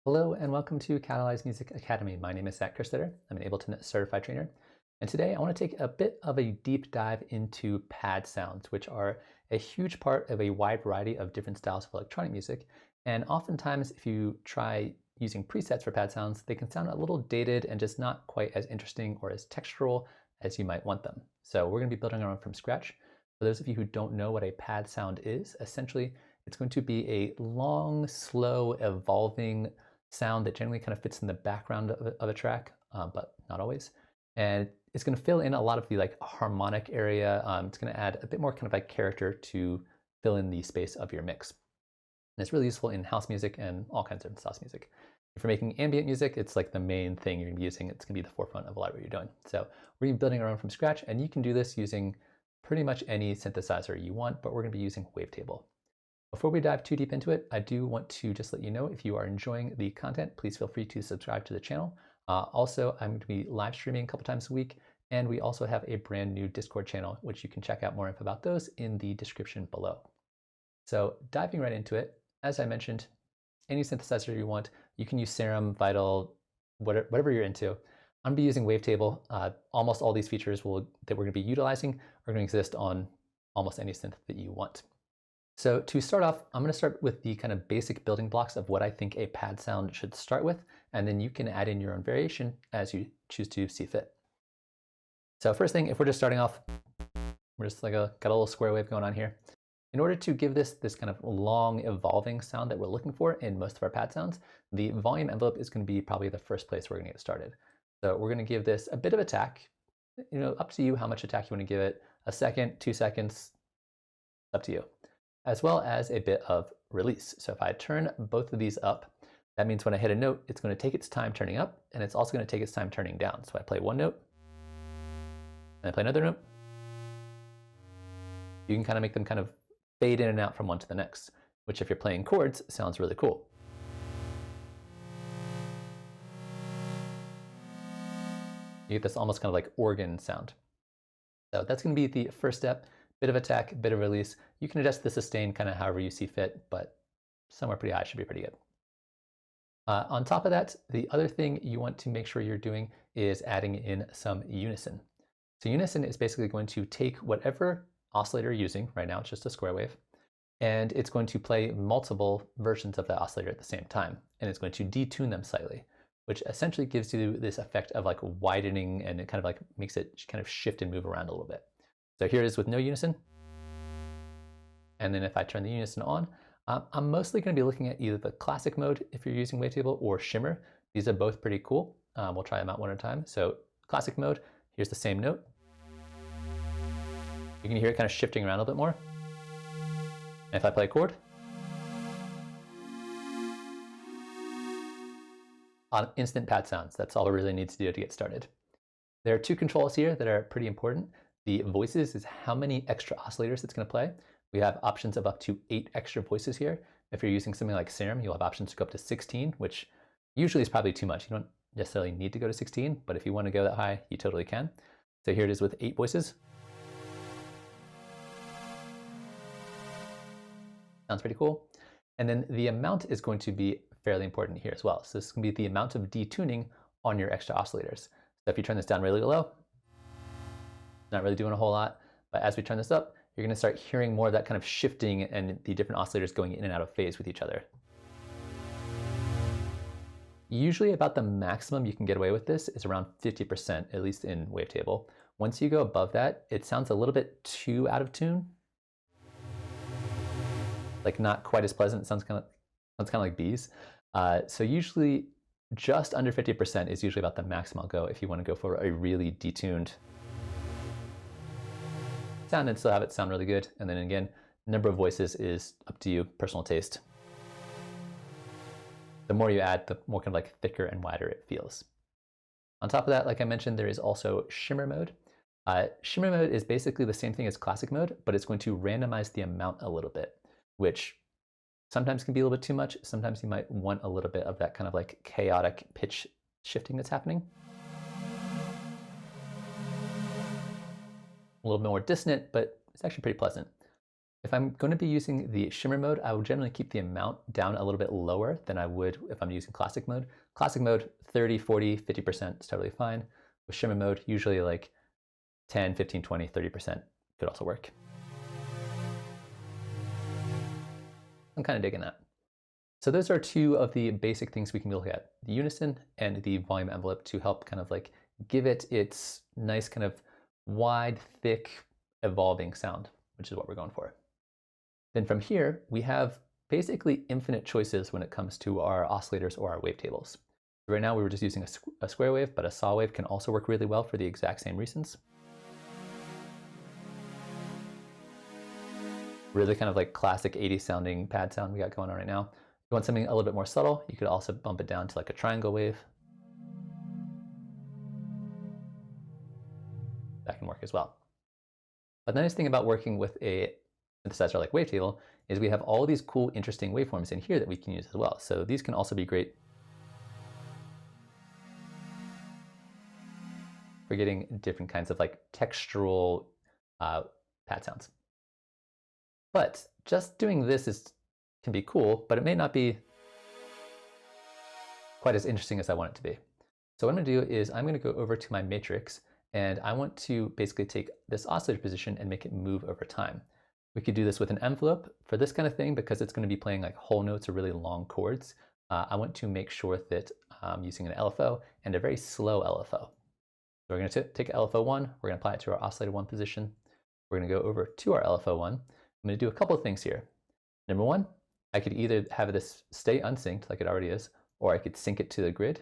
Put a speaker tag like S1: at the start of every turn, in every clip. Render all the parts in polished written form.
S1: Hello and welcome to Catalyze Music Academy. My name is Zaak Kerstetter. I'm an Ableton Certified Trainer. And today I want to take a bit of a deep dive into pad sounds, which are a huge part of a wide variety of different styles of electronic music. And oftentimes, if you try using presets for pad sounds, they can sound a little dated and just not quite as interesting or as textural as you might want them. So we're going to be building our own from scratch. For those of you who don't know what a pad sound is, essentially it's going to be a long, slow, evolving sound that generally kind of fits in the background of a track, but not always. And it's going to fill in a lot of the harmonic area. It's going to add a bit more kind of like character to fill in the space of your mix. And it's really useful in house music and all kinds of house music. If you're making ambient music, it's like the main thing you're going to be using. It's going to be the forefront of a lot of what you're doing. So we're going to be building our own from scratch, and you can do this using pretty much any synthesizer you want, but we're going to be using wavetable. Before we dive too deep into it, I do want to just let you know, if you are enjoying the content, please feel free to subscribe to the channel. Also, I'm going to be live streaming a couple times a week, and we also have a brand new Discord channel, which you can check out more info about those in the description below. So diving right into it, as I mentioned, any synthesizer you want, you can use Serum, Vital, whatever you're into. I'm going to be using Wavetable. Almost all these features that we're going to be utilizing are going to exist on almost any synth that you want. So to start off, I'm going to start with the kind of basic building blocks of what I think a pad sound should start with, and then you can add in your own variation as you choose to see fit. So first thing, if we're just starting off, we're just got a little square wave going on here. In order to give this kind of long evolving sound that we're looking for in most of our pad sounds, the volume envelope is going to be probably the first place we're going to get started. So we're going to give this a bit of attack, up to you how much attack you want to give it, a second, 2 seconds, up to you, as well as a bit of release. So if I turn both of these up, that means when I hit a note, it's going to take its time turning up, and it's also going to take its time turning down. So I play one note, and I play another note. You can kind of make them kind of fade in and out from one to the next, which if you're playing chords, sounds really cool. You get this almost kind of like organ sound. So that's going to be the first step. Bit of attack, bit of release. You can adjust the sustain kind of however you see fit, but somewhere pretty high should be pretty good. On top of that, the other thing you want to make sure you're doing is adding in some unison. So unison is basically going to take whatever oscillator you're using, right now it's just a square wave, and it's going to play multiple versions of that oscillator at the same time, and it's going to detune them slightly, which essentially gives you this effect of like widening, and it kind of like makes it kind of shift and move around a little bit. So here it is with no unison. And then if I turn the unison on, I'm mostly going to be looking at either the classic mode if you're using Wavetable or shimmer. These are both pretty cool. We'll try them out one at a time. So classic mode, here's the same note. You can hear it kind of shifting around a little bit more. And if I play a chord, on instant pad sounds. That's all we really need to do to get started. There are two controls here that are pretty important. The voices is how many extra oscillators it's going to play. We have options of up to 8 extra voices here. If you're using something like Serum, you'll have options to go up to 16, which usually is probably too much. You don't necessarily need to go to 16, but if you want to go that high, you totally can. So here it is with 8 voices. Sounds pretty cool. And then the amount is going to be fairly important here as well. So this is going to be the amount of detuning on your extra oscillators. So if you turn this down really low, not really doing a whole lot, but as we turn this up, you're going to start hearing more of that kind of shifting and the different oscillators going in and out of phase with each other. Usually about the maximum you can get away with this is around 50%, at least in Wavetable. Once you go above that, it sounds a little bit too out of tune. Like not quite as pleasant. It sounds kind of like bees. So usually just under 50% is usually about the maximum I'll go if you want to go for a really detuned sound and still have it sound really good. And then again, number of voices is up to you, personal taste. The more you add, the more kind of like thicker and wider it feels. On top of that, like I mentioned, there is also shimmer mode. Shimmer mode is basically the same thing as classic mode, but it's going to randomize the amount a little bit, which sometimes can be a little bit too much. Sometimes you might want a little bit of that kind of like chaotic pitch shifting that's happening. A little bit more dissonant, but it's actually pretty pleasant. If I'm going to be using the shimmer mode, I will generally keep the amount down a little bit lower than I would if I'm using classic mode. Classic mode, 30, 40, 50% is totally fine. With shimmer mode, usually like 10, 15, 20, 30% could also work. I'm kind of digging that. So those are two of the basic things we can look at, the unison and the volume envelope, to help kind of like give it its nice kind of wide, thick, evolving sound, which is what we're going for. Then from here, we have basically infinite choices when it comes to our oscillators or our wavetables. Right now we were just using a square wave, but a saw wave can also work really well for the exact same reasons. Really kind of like classic 80s sounding pad sound we got going on right now. If you want something a little bit more subtle, you could also bump it down to like a triangle wave. That can work as well. But the nice thing about working with a synthesizer like wavetable is we have all these cool, interesting waveforms in here that we can use as well. So these can also be great for getting different kinds of like textural pad sounds. But just doing this can be cool, but it may not be quite as interesting as I want it to be. So what I'm going to do is I'm going to go over to my matrix, and I want to basically take this oscillator position and make it move over time. We could do this with an envelope. For this kind of thing, because it's going to be playing like whole notes or really long chords, I want to make sure that I'm using an LFO and a very slow LFO. So we're going to take LFO1, we're going to apply it to our oscillator 1 position. We're going to go over to our LFO1. I'm going to do a couple of things here. Number one, I could either have this stay unsynced like it already is, or I could sync it to the grid.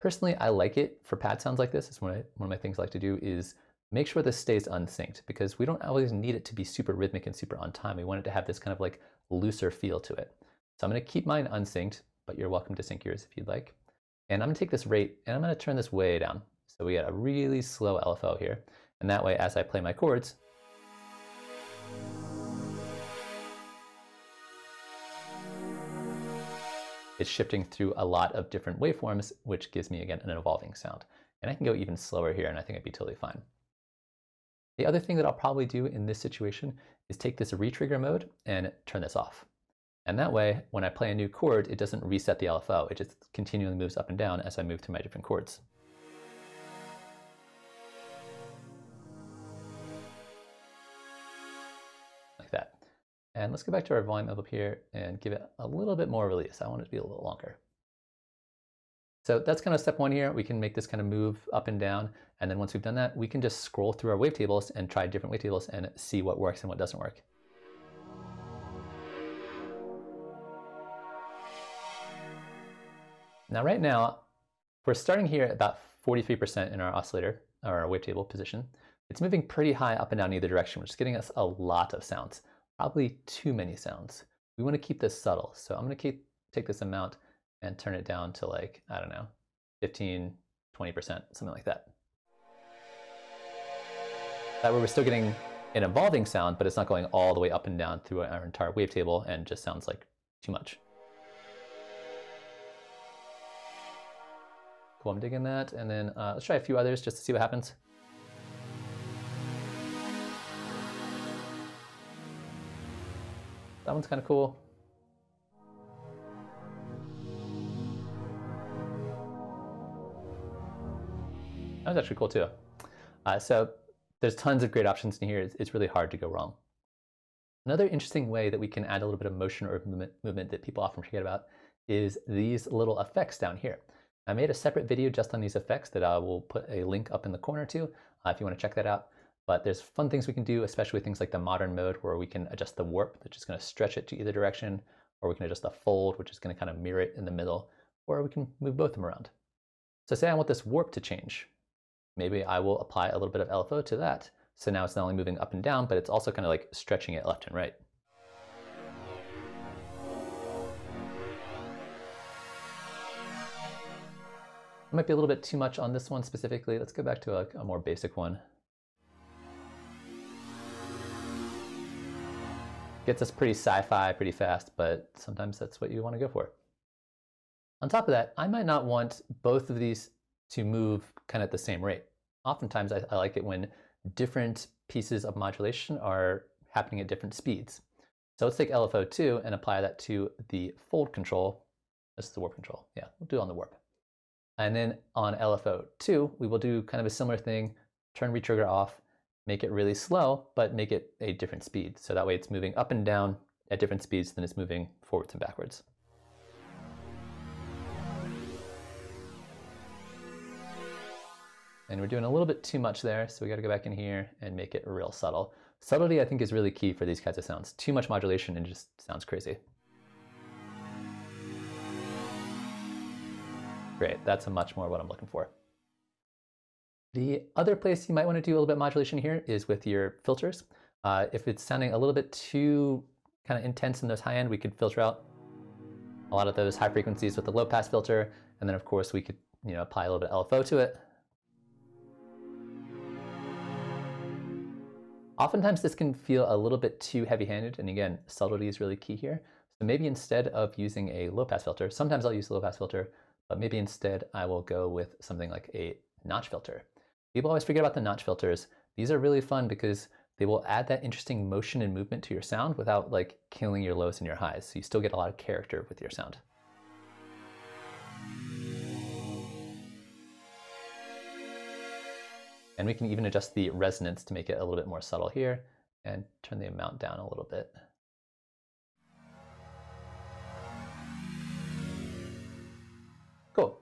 S1: Personally, I like it for pad sounds like this. It's one of my things I like to do is make sure this stays unsynced, because we don't always need it to be super rhythmic and super on time. We want it to have this kind of like looser feel to it. So I'm going to keep mine unsynced, but you're welcome to sync yours if you'd like. And I'm going to take this rate and I'm going to turn this way down. So we get a really slow LFO here. And that way, as I play my chords, it's shifting through a lot of different waveforms, which gives me, again, an evolving sound. And I can go even slower here, and I think it'd be totally fine. The other thing that I'll probably do in this situation is take this retrigger mode and turn this off. And that way, when I play a new chord, it doesn't reset the LFO. It just continually moves up and down as I move through my different chords. Like that. And let's go back to our volume envelope here and give it a little bit more release. I want it to be a little longer. So that's kind of step one here. We can make this kind of move up and down. And then once we've done that, we can just scroll through our wavetables and try different wavetables and see what works and what doesn't work. Now, right now, we're starting here at about 43% in our oscillator, or our wavetable position. It's moving pretty high up and down either direction, which is getting us a lot of sounds. Probably too many sounds. We want to keep this subtle. So I'm going to take this amount and turn it down to like, I don't know, 15, 20%, something like that. That way we're still getting an evolving sound, but it's not going all the way up and down through our entire wavetable and just sounds like too much. Cool, I'm digging that. And then let's try a few others just to see what happens. That one's kind of cool. That was actually cool too. So there's tons of great options in here. It's really hard to go wrong. Another interesting way that we can add a little bit of motion or movement that people often forget about is these little effects down here. I made a separate video just on these effects that I will put a link up in the corner to if you want to check that out. But there's fun things we can do, especially with things like the modern mode, where we can adjust the warp, which is going to stretch it to either direction, or we can adjust the fold, which is going to kind of mirror it in the middle, or we can move both of them around. So say I want this warp to change. Maybe I will apply a little bit of LFO to that. So now it's not only moving up and down, but it's also kind of like stretching it left and right. It might be a little bit too much on this one specifically. Let's go back to a more basic one. Gets us pretty sci-fi pretty fast, but sometimes that's what you want to go for. On top of that, I might not want both of these to move kind of at the same rate. Oftentimes I like it when different pieces of modulation are happening at different speeds. So let's take LFO2 and apply that to the fold control. This is the warp control. Yeah, we'll do it on the warp. And then on LFO2, we will do kind of a similar thing, turn retrigger off, make it really slow, but make it a different speed. So that way it's moving up and down at different speeds than it's moving forwards and backwards. And we're doing a little bit too much there, so we got to go back in here and make it real subtle. Subtlety, I think, is really key for these kinds of sounds. Too much modulation and it just sounds crazy. Great, that's much more what I'm looking for. The other place you might want to do a little bit of modulation here is with your filters. If it's sounding a little bit too kind of intense in those high end, we could filter out a lot of those high frequencies with the low pass filter. And then of course we could, apply a little bit of LFO to it. Oftentimes this can feel a little bit too heavy-handed, and again, subtlety is really key here. So maybe instead of using a low-pass filter, sometimes I'll use a low-pass filter, but maybe instead I will go with something like a notch filter. People always forget about the notch filters. These are really fun because they will add that interesting motion and movement to your sound without like killing your lows and your highs. So you still get a lot of character with your sound. And we can even adjust the resonance to make it a little bit more subtle here and turn the amount down a little bit. Cool.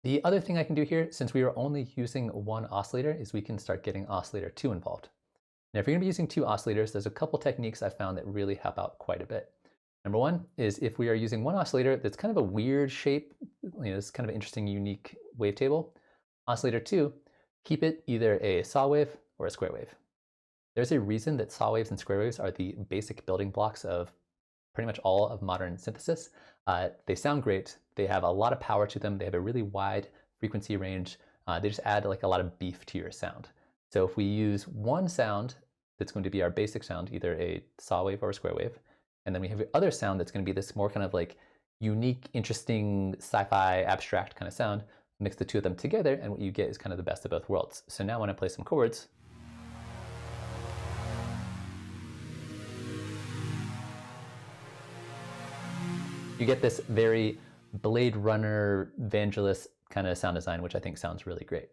S1: The other thing I can do here, since we are only using one oscillator, is we can start getting oscillator 2 involved. Now, if you're going to be using 2 oscillators, there's a couple techniques I've found that really help out quite a bit. Number one is if we are using one oscillator that's kind of a weird shape, it's kind of an interesting, unique wavetable. Oscillator 2, keep it either a saw wave or a square wave. There's a reason that saw waves and square waves are the basic building blocks of pretty much all of modern synthesis. They sound great. They have a lot of power to them. They have a really wide frequency range. They just add like a lot of beef to your sound. So if we use one sound that's going to be our basic sound, either a saw wave or a square wave, and then we have the other sound that's going to be this more kind of like unique, interesting, sci-fi, abstract kind of sound, mix the two of them together, and what you get is kind of the best of both worlds. So now when I play some chords, you get this very Blade Runner, Vangelis kind of sound design, which I think sounds really great.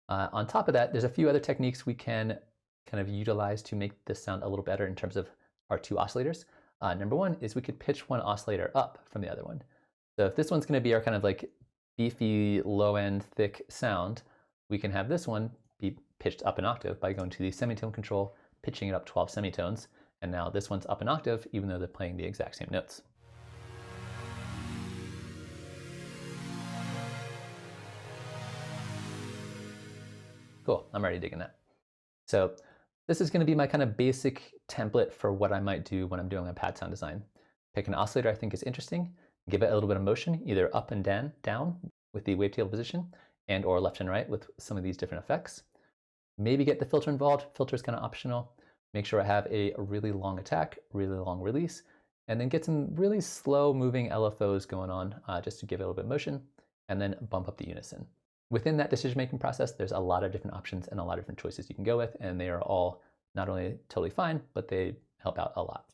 S1: On top of that, there's a few other techniques we can kind of utilize to make this sound a little better in terms of our 2 oscillators. Number one is we could pitch one oscillator up from the other one. So if this one's going to be our kind of like beefy, low-end, thick sound, we can have this one be pitched up an octave by going to the semitone control, pitching it up 12 semitones, and now this one's up an octave even though they're playing the exact same notes. Cool, I'm already digging that. So this is going to be my kind of basic template for what I might do when I'm doing a pad sound design. Pick an oscillator I think is interesting, give it a little bit of motion, either up and down with the wavetable position, and or left and right with some of these different effects. Maybe get the filter involved. Filter is kind of optional. Make sure I have a really long attack, really long release, and then get some really slow moving LFOs going on just to give it a little bit of motion, and then bump up the unison. Within that decision-making process, there's a lot of different options and a lot of different choices you can go with, and they are all not only totally fine, but they help out a lot.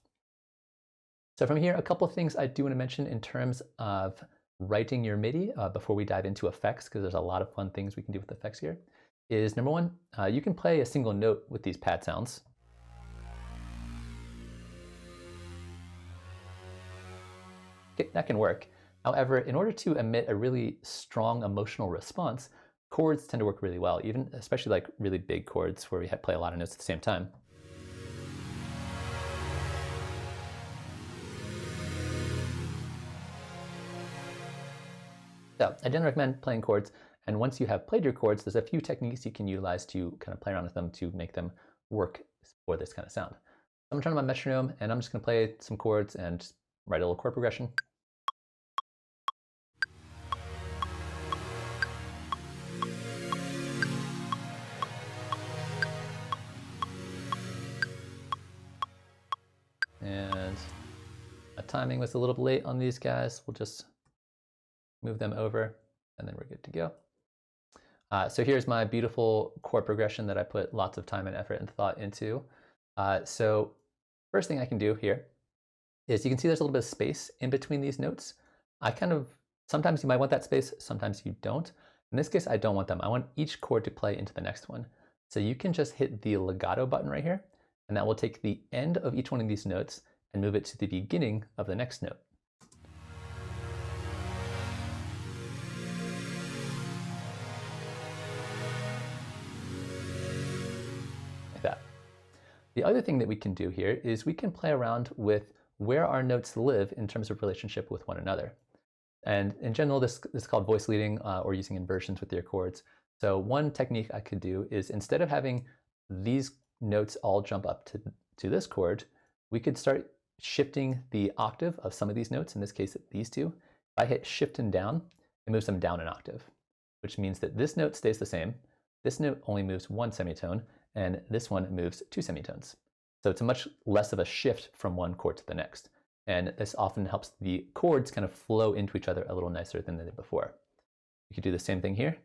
S1: So from here, a couple of things I do want to mention in terms of writing your Midi before we dive into effects, because there's a lot of fun things we can do with effects here, is number one, you can play a single note with these pad sounds. That can work. However, in order to emit a really strong emotional response, chords tend to work really well, even especially like really big chords where we play a lot of notes at the same time. So I generally recommend playing chords, and once you have played your chords, there's a few techniques you can utilize to kind of play around with them to make them work for this kind of sound. I'm going to turn on my metronome, and I'm just going to play some chords and just write a little chord progression. And my timing was a little bit late on these guys. We'll just move them over, and then we're good to go. So here's my beautiful chord progression that I put lots of time and effort and thought into. So First thing I can do here is you can see there's a little bit of space in between these notes. Sometimes you might want that space, sometimes you don't. In this case, I don't want them. I want each chord to play into the next one. So you can just hit the legato button right here, and that will take the end of each one of these notes and move it to the beginning of the next note. Like that. The other thing that we can do here is we can play around with where our notes live in terms of relationship with one another. And in general, this is called voice leading or using inversions with your chords. So one technique I could do is instead of having these notes all jump up to this chord, we could start shifting the octave of some of these notes, in this case these two. If I hit shift and down, it moves them down an octave, which means that this note stays the same, this note only moves one semitone, and this one moves two semitones. So it's a much less of a shift from one chord to the next. And this often helps the chords kind of flow into each other a little nicer than they did before. You could do the same thing here,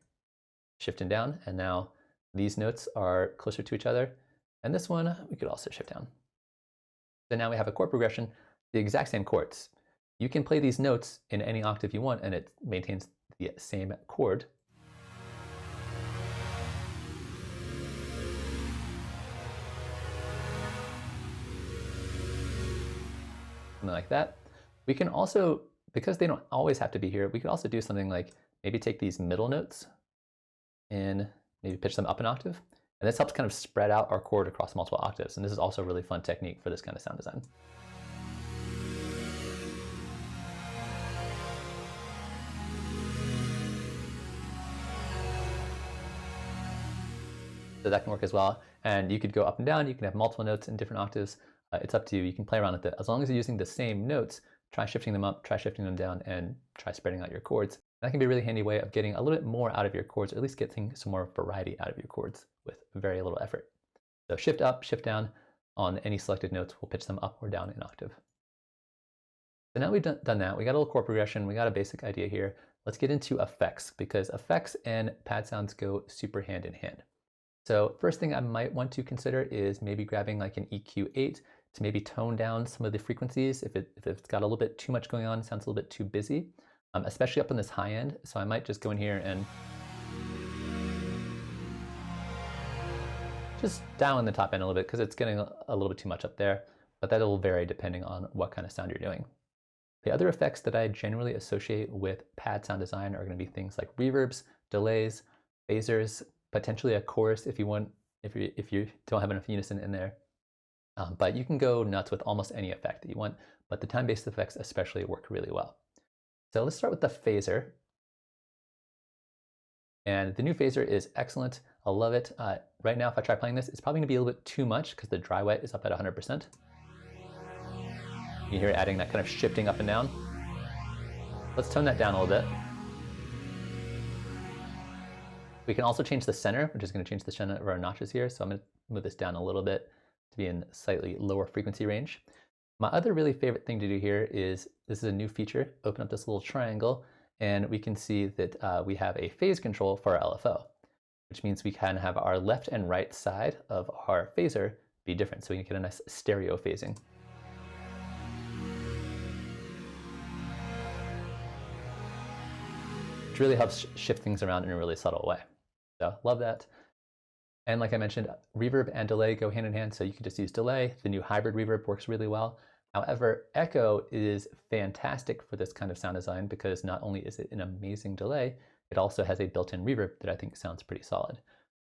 S1: shift and down, and now these notes are closer to each other. And this one, we could also shift down. So now we have a chord progression, the exact same chords. You can play these notes in any octave you want, and it maintains the same chord. Something like that. We can also, because they don't always have to be here, we could also do something like maybe take these middle notes and maybe pitch them up an octave. And this helps kind of spread out our chord across multiple octaves. And this is also a really fun technique for this kind of sound design. So that can work as well. And you could go up and down. You can have multiple notes in different octaves. It's up to you. You can play around with it. As long as you're using the same notes, try shifting them up, try shifting them down, and try spreading out your chords. That can be a really handy way of getting a little bit more out of your chords, or at least getting some more variety out of your chords with very little effort. So shift up, shift down on any selected notes. We'll pitch them up or down an octave. So now we've done that. We got a little chord progression. We got a basic idea here. Let's get into effects, because effects and pad sounds go super hand in hand. So first thing I might want to consider is maybe grabbing like an EQ8 to maybe tone down some of the frequencies if it's got a little bit too much going on, sounds a little bit too busy, especially up in this high end. So I might just go in here and just down the top end a little bit, because it's getting a little bit too much up there, but that'll vary depending on what kind of sound you're doing. The other effects that I generally associate with pad sound design are going to be things like reverbs, delays, phasers, potentially a chorus if you don't have enough unison in there. But you can go nuts with almost any effect that you want, but the time-based effects especially work really well. So let's start with the phaser. And the new phaser is excellent. I love it. Right now, if I try playing this, it's probably going to be a little bit too much because the dry wet is up at 100%. You hear it adding that kind of shifting up and down. Let's tone that down a little bit. We can also change the center, which is going to change the center of our notches here. So I'm going to move this down a little bit to be in slightly lower frequency range. My other really favorite thing to do here is, this is a new feature, open up this little triangle, and we can see that we have a phase control for our LFO, which means we can have our left and right side of our phaser be different. So we can get a nice stereo phasing. Which really helps shift things around in a really subtle way. So love that. And like I mentioned, reverb and delay go hand in hand, so you can just use delay. The new hybrid reverb works really well. However, echo is fantastic for this kind of sound design, because not only is it an amazing delay, it also has a built-in reverb that I think sounds pretty solid.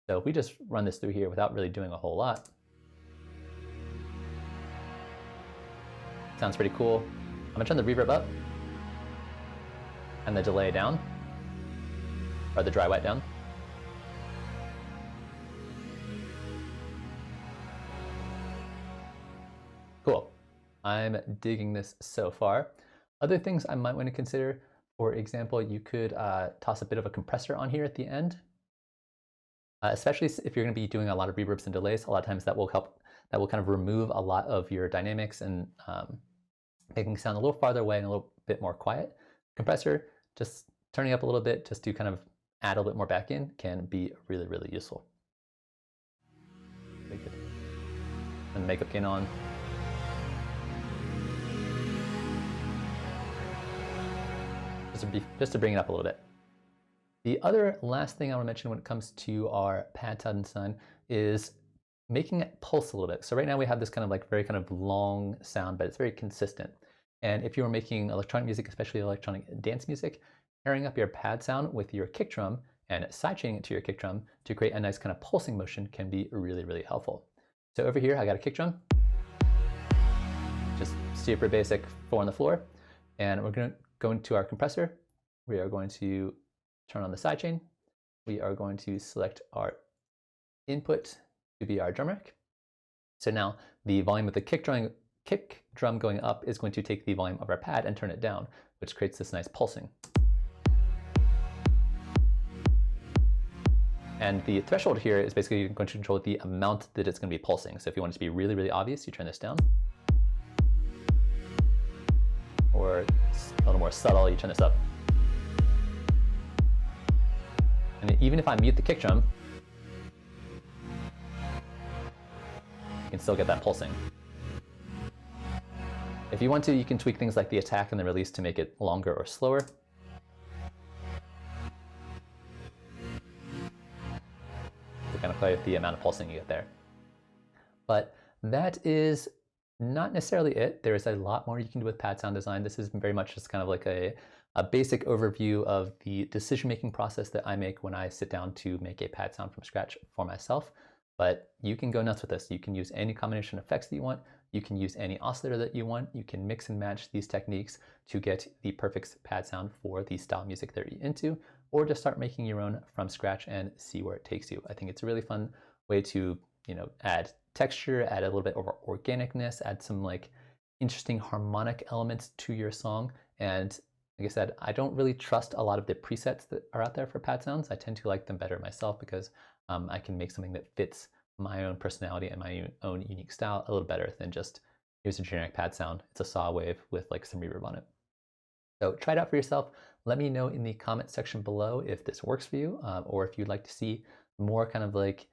S1: So if we just run this through here without really doing a whole lot, sounds pretty cool. I'm gonna turn the reverb up and the delay down, or the dry wet down. Cool. I'm digging this so far. Other things I might want to consider, for example, you could toss a bit of a compressor on here at the end, especially if you're going to be doing a lot of reverbs and delays. A lot of times that will kind of remove a lot of your dynamics and making sound a little farther away and a little bit more quiet. Compressor, just turning up a little bit just to kind of add a little bit more back in, can be really, really useful. Very good. And makeup gain on. just to bring it up a little bit. The other last thing I want to mention when it comes to our pad sound and sun is making it pulse a little bit. So right now we have this kind of like very kind of long sound, but it's very consistent. And if you were making electronic music, especially electronic dance music, pairing up your pad sound with your kick drum and sidechaining it to your kick drum to create a nice kind of pulsing motion can be really, really helpful. So over here, I got a kick drum, just super basic 4 on the floor. And we're going to go into our compressor. We are going to turn on the sidechain. We are going to select our input to be our drum rack. So now the volume of the kick drum going up is going to take the volume of our pad and turn it down, which creates this nice pulsing. And the threshold here is basically going to control the amount that it's going to be pulsing. So if you want it to be really, really obvious, you turn this down. Or a little more subtle, you turn this up. And even if I mute the kick drum, you can still get that pulsing. If you want to, you can tweak things like the attack and the release to make it longer or slower. To kind of play with the amount of pulsing you get there. But that is not necessarily it. There is a lot more you can do with pad sound design. This is very much just kind of like a basic overview of the decision-making process that I make when I sit down to make a pad sound from scratch for myself. But you can go nuts with this. You can use any combination of effects that you want. You can use any oscillator that you want. You can mix and match these techniques to get the perfect pad sound for the style of music that you're into, or just start making your own from scratch and see where it takes you. I think it's a really fun way to, add texture, add a little bit of organicness, add some like interesting harmonic elements to your song. And like I said, I don't really trust a lot of the presets that are out there for pad sounds. I tend to like them better myself because I can make something that fits my own personality and my own unique style a little better than just here's a generic pad sound. It's a saw wave with like some reverb on it. So try it out for yourself. Let me know in the comment section below if this works for you, or if you'd like to see more kind of like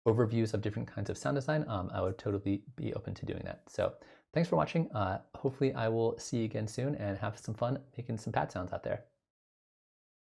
S1: overviews of different kinds of sound design. I would totally be open to doing that. So thanks for watching. Hopefully I will see you again soon and have some fun making some pad sounds out there.